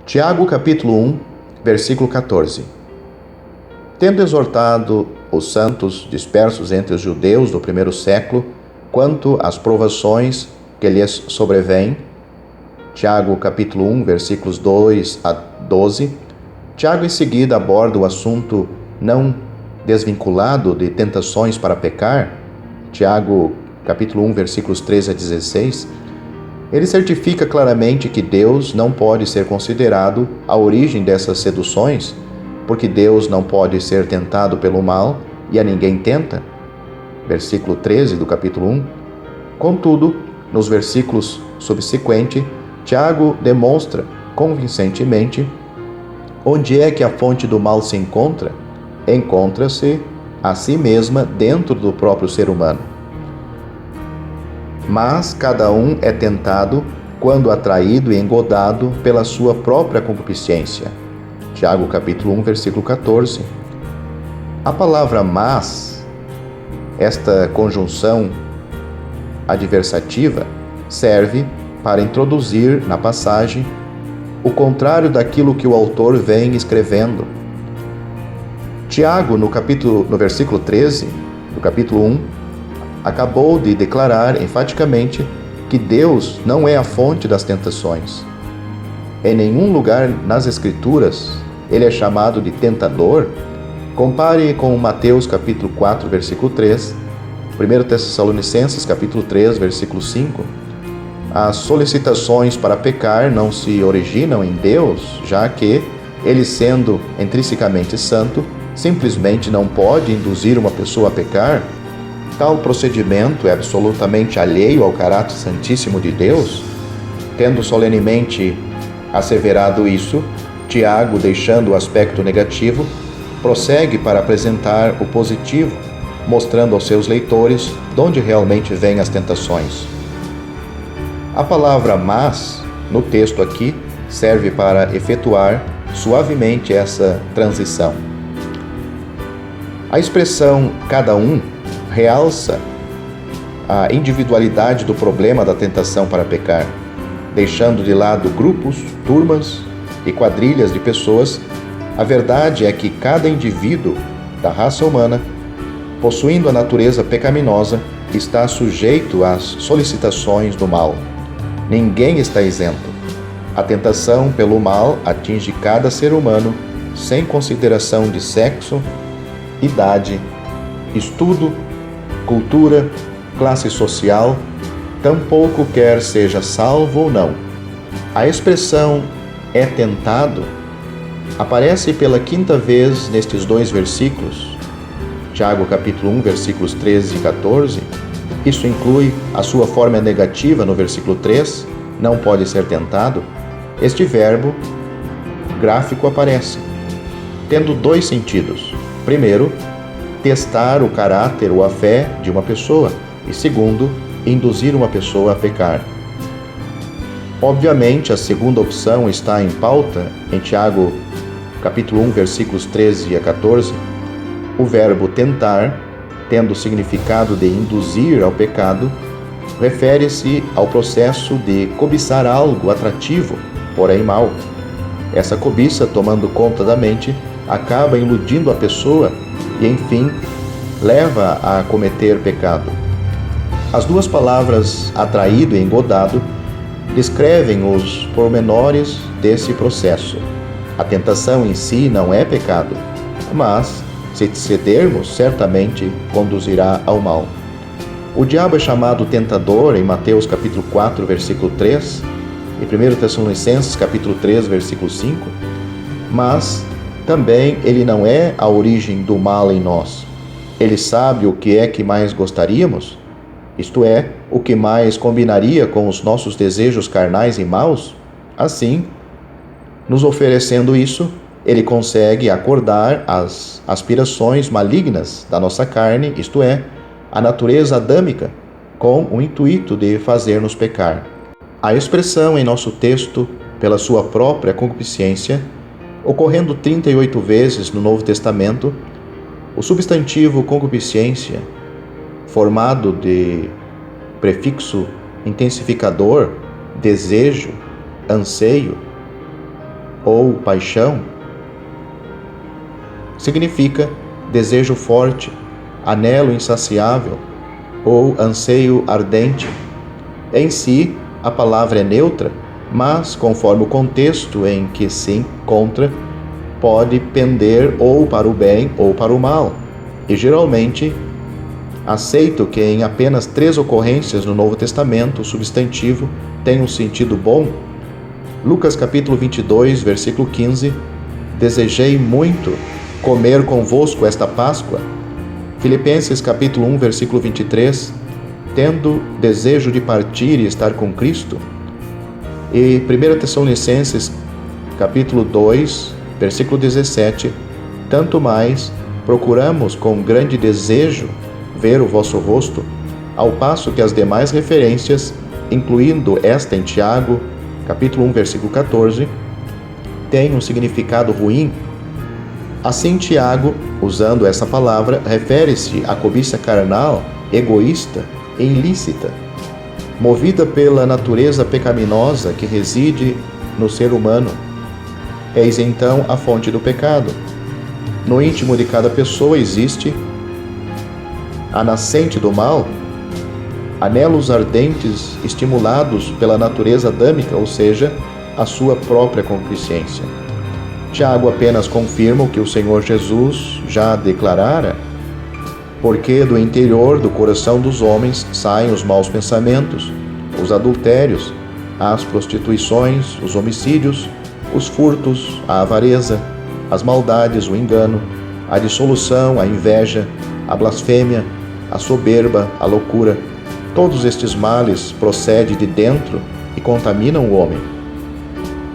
Tiago capítulo 1, versículo 14. Tendo exortado os santos dispersos entre os judeus do primeiro século quanto às provações que lhes sobrevêm, Tiago capítulo 1, versículos 2 a 12, Tiago em seguida aborda o assunto não desvinculado de tentações para pecar, Tiago capítulo 1, versículos 13 a 16, ele certifica claramente que Deus não pode ser considerado a origem dessas seduções, porque Deus não pode ser tentado pelo mal e a ninguém tenta. Versículo 13 do capítulo 1. Contudo, nos versículos subsequentes, Tiago demonstra convincentemente onde é que a fonte do mal se encontra. Encontra-se a si mesma dentro do próprio ser humano. Mas cada um é tentado quando atraído e engodado pela sua própria concupiscência. Tiago capítulo 1, versículo 14. A palavra mas, esta conjunção adversativa, serve para introduzir na passagem o contrário daquilo que o autor vem escrevendo. Tiago, no versículo 13 do capítulo 1, acabou de declarar enfaticamente que Deus não é a fonte das tentações. Em nenhum lugar nas Escrituras ele é chamado de tentador. Compare com Mateus capítulo 4, versículo 3, 1 Tessalonicenses capítulo 3, versículo 5. As solicitações para pecar não se originam em Deus, já que ele, sendo intrinsecamente santo, simplesmente não pode induzir uma pessoa a pecar. Tal procedimento é absolutamente alheio ao caráter santíssimo de Deus. Tendo solenemente asseverado isso, Tiago, deixando o aspecto negativo, prossegue para apresentar o positivo, mostrando aos seus leitores de onde realmente vêm as tentações. A palavra mas, no texto aqui, serve para efetuar suavemente essa transição. A expressão cada um realça a individualidade do problema da tentação para pecar, deixando de lado grupos, turmas e quadrilhas de pessoas. A verdade é que cada indivíduo da raça humana, possuindo a natureza pecaminosa, está sujeito às solicitações do mal. Ninguém está isento. A tentação pelo mal atinge cada ser humano, sem consideração de sexo, idade, estudo, cultura, classe social, tampouco quer seja salvo ou não. A expressão é tentado aparece pela quinta vez nestes dois versículos, Tiago capítulo 1, versículos 13 e 14. Isso inclui a sua forma negativa no versículo 3, não pode ser tentado. Este verbo gráfico aparece, tendo dois sentidos. Primeiro, testar o caráter ou a fé de uma pessoa, e segundo, induzir uma pessoa a pecar. Obviamente, a segunda opção está em pauta em Tiago capítulo 1, versículos 13 a 14. O verbo tentar, tendo o significado de induzir ao pecado, refere-se ao processo de cobiçar algo atrativo, porém mau. Essa cobiça, tomando conta da mente, acaba iludindo a pessoa e, enfim, leva a cometer pecado. As duas palavras atraído e engodado descrevem os pormenores desse processo. A tentação em si não é pecado, mas, se cedermos, certamente conduzirá ao mal. O diabo é chamado tentador em Mateus capítulo 4, versículo 3, e 1 Tessalonicenses capítulo 3, versículo 5, mas também ele não é a origem do mal em nós. Ele sabe o que é que mais gostaríamos, isto é, o que mais combinaria com os nossos desejos carnais e maus. Assim, nos oferecendo isso, ele consegue acordar as aspirações malignas da nossa carne, isto é, a natureza adâmica, com o intuito de fazer-nos pecar. A expressão em nosso texto, pela sua própria concupiscência, ocorrendo 38 vezes no Novo Testamento, o substantivo concupiscência, formado de prefixo intensificador, desejo, anseio, ou paixão significa desejo forte, anelo insaciável ou anseio ardente. Em si, a palavra é neutra, mas, conforme o contexto em que se encontra, pode pender ou para o bem ou para o mal. E geralmente, aceito que em apenas 3 ocorrências no Novo Testamento o substantivo tem um sentido bom. Lucas capítulo 22, versículo 15: desejei muito comer convosco esta Páscoa. Filipenses capítulo 1, versículo 23: tendo desejo de partir e estar com Cristo. E 1 Tessalonicenses capítulo 2, versículo 17: tanto mais procuramos com grande desejo ver o vosso rosto, ao passo que as demais referências, incluindo esta em Tiago, capítulo 1, versículo 14, têm um significado ruim. Assim, Tiago, usando essa palavra, refere-se à cobiça carnal, egoísta e ilícita, movida pela natureza pecaminosa que reside no ser humano. Eis então a fonte do pecado. No íntimo de cada pessoa existe a nascente do mal, anelos ardentes estimulados pela natureza adâmica, ou seja, a sua própria concupiscência. Tiago apenas confirma o que o Senhor Jesus já declarara, porque do interior do coração dos homens saem os maus pensamentos, os adultérios, as prostituições, os homicídios, os furtos, a avareza, as maldades, o engano, a dissolução, a inveja, a blasfêmia, a soberba, a loucura. Todos estes males procedem de dentro e contaminam o homem.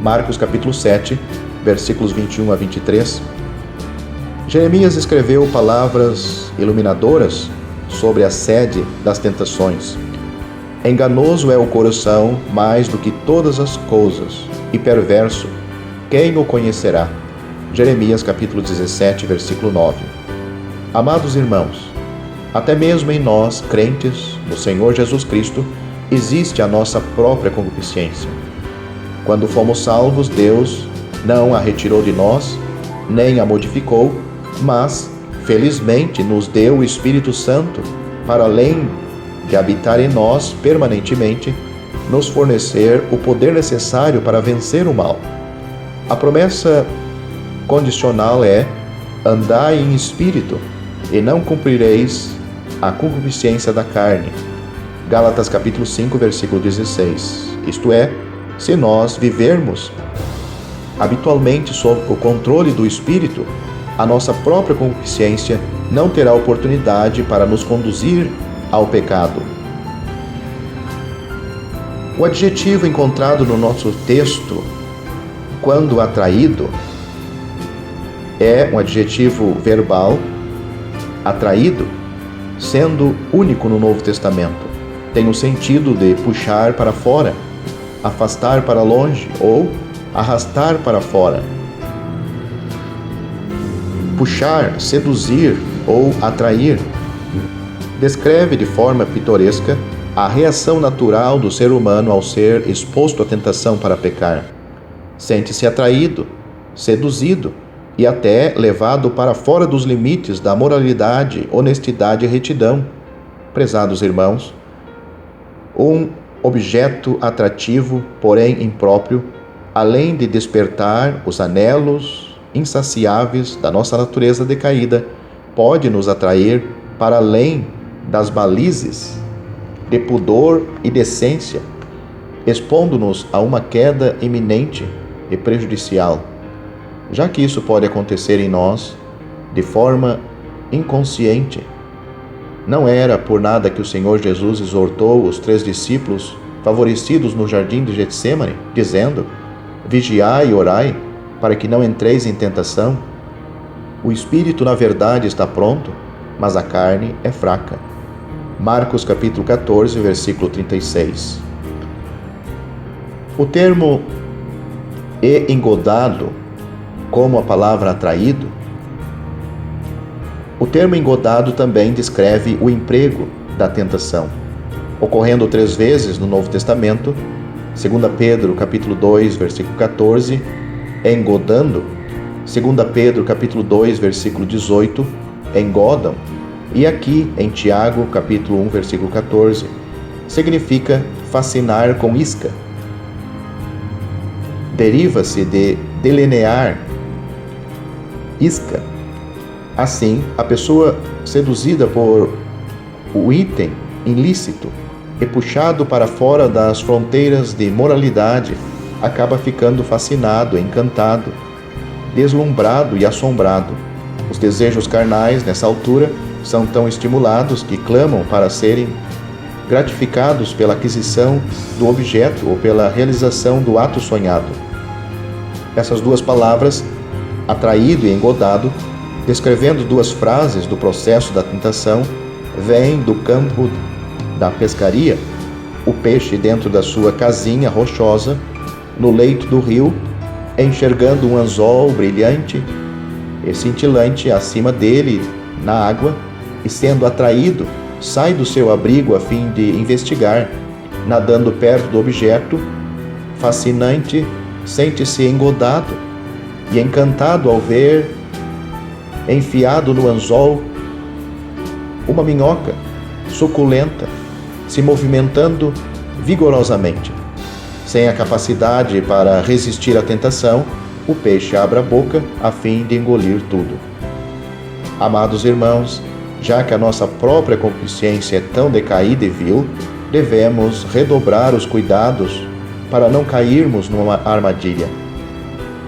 Marcos capítulo 7, versículos 21 a 23. Jeremias escreveu palavras iluminadoras sobre a sede das tentações. Enganoso é o coração mais do que todas as coisas, e perverso, quem o conhecerá? Jeremias capítulo 17, versículo 9. Amados irmãos, até mesmo em nós, crentes no Senhor Jesus Cristo, existe a nossa própria concupiscência. Quando fomos salvos, Deus não a retirou de nós, nem a modificou, mas, felizmente, nos deu o Espírito Santo para, além de habitar em nós permanentemente, nos fornecer o poder necessário para vencer o mal. A promessa condicional é: andai em espírito, e não cumprireis a concupiscência da carne. Gálatas capítulo 5, versículo 16. Isto é, se nós vivermos habitualmente sob o controle do Espírito, a nossa própria concupiscência não terá oportunidade para nos conduzir ao pecado. O adjetivo encontrado no nosso texto, quando atraído, é um adjetivo verbal, atraído, sendo único no Novo Testamento. Tem o sentido de puxar para fora, afastar para longe ou arrastar para fora. Puxar, seduzir ou atrair descreve de forma pitoresca a reação natural do ser humano ao ser exposto à tentação para pecar. Sente-se atraído, seduzido e até levado para fora dos limites da moralidade, honestidade e retidão. Prezados irmãos, um objeto atrativo, porém impróprio, além de despertar os anelos insaciáveis da nossa natureza decaída, pode nos atrair para além das balizes de pudor e decência, expondo-nos a uma queda iminente e prejudicial, já que isso pode acontecer em nós de forma inconsciente. Não era por nada que o Senhor Jesus exortou os 3 discípulos favorecidos no jardim de Getsêmani, dizendo: vigiai e orai, para que não entreis em tentação. O espírito, na verdade, está pronto, mas a carne é fraca. Marcos capítulo 14, versículo 36. O termo engodado, como a palavra atraído, o termo engodado também descreve o emprego da tentação, ocorrendo 3 vezes no Novo Testamento, 2 Pedro capítulo 2, versículo 14, engodando. 2 Pedro capítulo 2, versículo 18, engodam. E aqui em Tiago capítulo 1, versículo 14, significa fascinar com isca. Deriva-se de delinear, isca. Assim, a pessoa seduzida por o item ilícito e puxado para fora das fronteiras de moralidade, acaba ficando fascinado, encantado, deslumbrado e assombrado. Os desejos carnais, nessa altura, são tão estimulados que clamam para serem gratificados pela aquisição do objeto ou pela realização do ato sonhado. Essas duas palavras, atraído e engodado, descrevendo duas frases do processo da tentação, vêm do campo da pescaria. O peixe dentro da sua casinha rochosa, no leito do rio, enxergando um anzol brilhante e cintilante acima dele na água, e sendo atraído, sai do seu abrigo a fim de investigar. Nadando perto do objeto fascinante, sente-se engodado e encantado ao ver enfiado no anzol uma minhoca suculenta se movimentando vigorosamente. Sem a capacidade para resistir à tentação, o peixe abre a boca a fim de engolir tudo. Amados irmãos, já que a nossa própria consciência é tão decaída e vil, devemos redobrar os cuidados para não cairmos numa armadilha.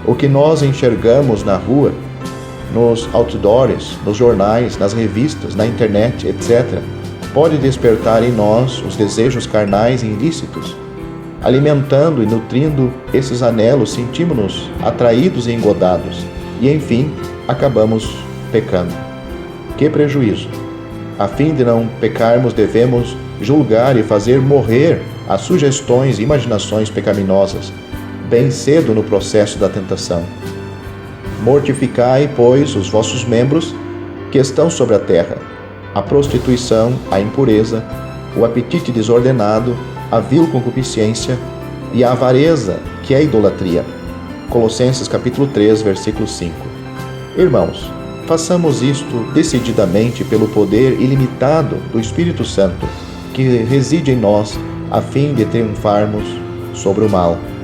O que nós enxergamos na rua, nos outdoors, nos jornais, nas revistas, na internet, etc., pode despertar em nós os desejos carnais e ilícitos. Alimentando e nutrindo esses anelos, sentimos-nos atraídos e engodados e, enfim, acabamos pecando. Que prejuízo! A fim de não pecarmos, devemos julgar e fazer morrer as sugestões e imaginações pecaminosas, bem cedo no processo da tentação. Mortificai, pois, os vossos membros que estão sobre a terra: a prostituição, a impureza, o apetite desordenado, a vil concupiscência e a avareza, que é a idolatria. Colossenses capítulo 3, versículo 5. Irmãos, façamos isto decididamente pelo poder ilimitado do Espírito Santo, que reside em nós, a fim de triunfarmos sobre o mal.